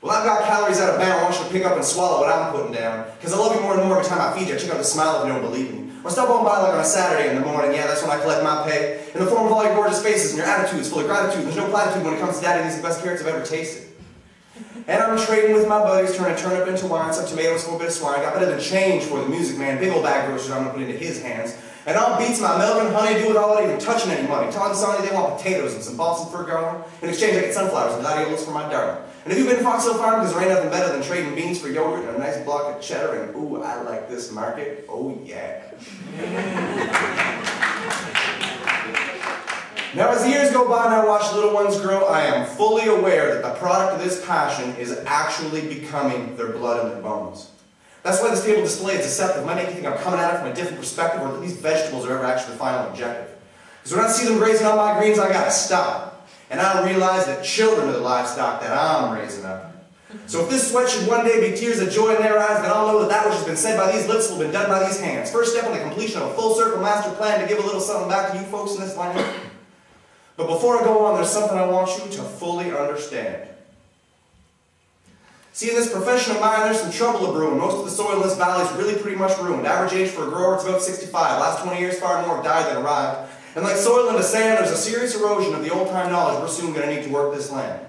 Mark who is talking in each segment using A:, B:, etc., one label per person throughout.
A: Well, I've got calories out of bound. I want you to pick up and swallow what I'm putting down. Because I love you more and more every time I feed you. I check out the smile if you don't believe me. Or stop on by like on a Saturday in the morning. Yeah, that's when I collect my pay. In the form of all your gorgeous faces and your attitudes full of gratitude. There's no platitude when it comes to daddy. These are the best carrots I've ever tasted. And I'm trading with my buddies, turning turnip into wine, some tomatoes for a bit of swine. Got better than change for the music man. Big old bag of groceries I'm going to put into his hands. And all beats my milk and honey do without even touching any money. Telling Sonny they want potatoes and some balsam fir garland. In exchange I get sunflowers and gladiolus for my darling. And if you've been to Fox Hill Farm, because there ain't nothing better than trading beans for yogurt and a nice block of cheddar and ooh, I like this market. Oh yeah. Now as the years go by and I watch little ones grow, I am fully aware that the product of this passion is actually becoming their blood and their bones. That's why this table display is deceptive. It might make you think I'm coming at it from a different perspective or that these vegetables are ever actually the final objective. Because when I see them grazing on my greens, I gotta stop. And I realize that children are the livestock that I'm raising up. So if this sweat should one day be tears of joy in their eyes, then I'll know that that which has been said by these lips will have been done by these hands. First step in the completion of a full circle master plan to give a little something back to you folks in this land. But before I go on, there's something I want you to fully understand. See, in this profession of mine, there's some trouble brewing. Most of the soil in this valley is really pretty much ruined. Average age for a grower is about 65. Last 20 years, far more have died than arrived. And like soil into sand, there's a serious erosion of the old-time knowledge we're soon going to need to work this land.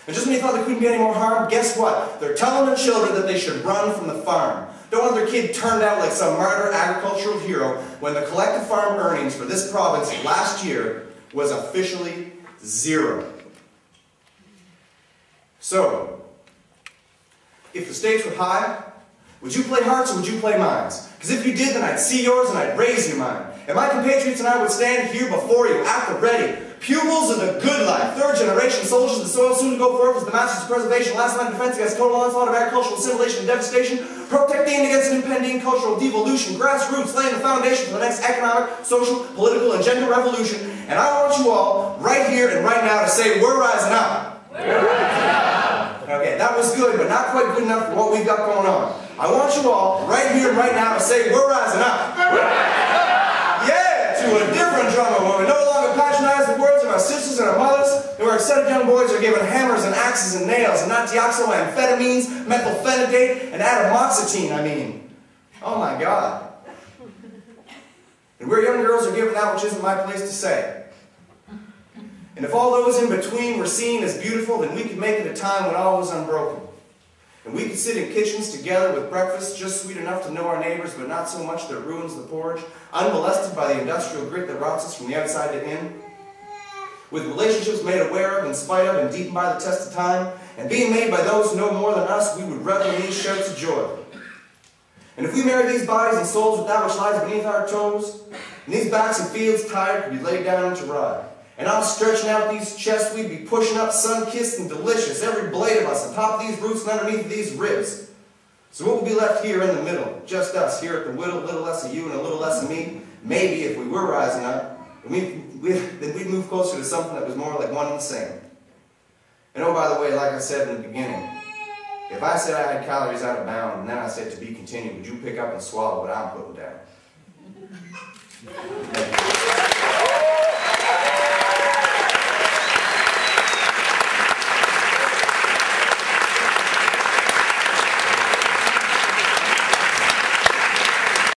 A: And just when you thought there couldn't be any more harm, guess what? They're telling their children that they should run from the farm. Don't want their kid turned out like some martyr agricultural hero when the collective farm earnings for this province last year was officially zero. So, if the stakes were high, would you play hearts or would you play minds? Because if you did, then I'd see yours and I'd raise your mind. And my compatriots and I would stand here before you at the ready. Pupils of the good life, third-generation soldiers of the soil, soon to go forth as the masters of preservation, last line of defense against total onslaught of agricultural assimilation and devastation, protecting against an impending cultural devolution, grassroots, laying the foundation for the next economic, social, political, and gender revolution. And I want you all, right here and right now, to say, we're rising up. We're rising up. Okay, that was good, but not quite good enough for what we've got going on. I want you all, right here and right now, to say, we're rising up. We're rising up. Yeah, to a different drummer, where we no longer patronize the words of our sisters and our mothers, and where a set of young boys are given hammers and axes and nails, and not deoxyamphetaminines, methylphenidate, and atomoxetine, I mean. Oh my God. And where young girls are given that which isn't my place to say. And if all those in between were seen as beautiful, then we could make it a time when all was unbroken. And we could sit in kitchens together with breakfast just sweet enough to know our neighbors, but not so much that it ruins the porridge, unmolested by the industrial grit that rots us from the outside to in, with relationships made aware of, in spite of, and deepened by the test of time, and being made by those who know more than us, we would revel in these shouts of joy. And if we marry these bodies and souls with that which lies beneath our toes, and these backs and fields tired could be laid down to ride, and I'm stretching out these chests, we'd be pushing up sun-kissed and delicious, every blade of us, on top of these roots and underneath these ribs. So what would be left here in the middle? Just us, here at the Whittle, a little less of you and a little less of me. Maybe if we were rising up, then we'd move closer to something that was more like one and the same. And oh, by the way, like I said in the beginning, if I said I had calories out of bound and then I said to be continued, would you pick up and swallow what I'm putting down?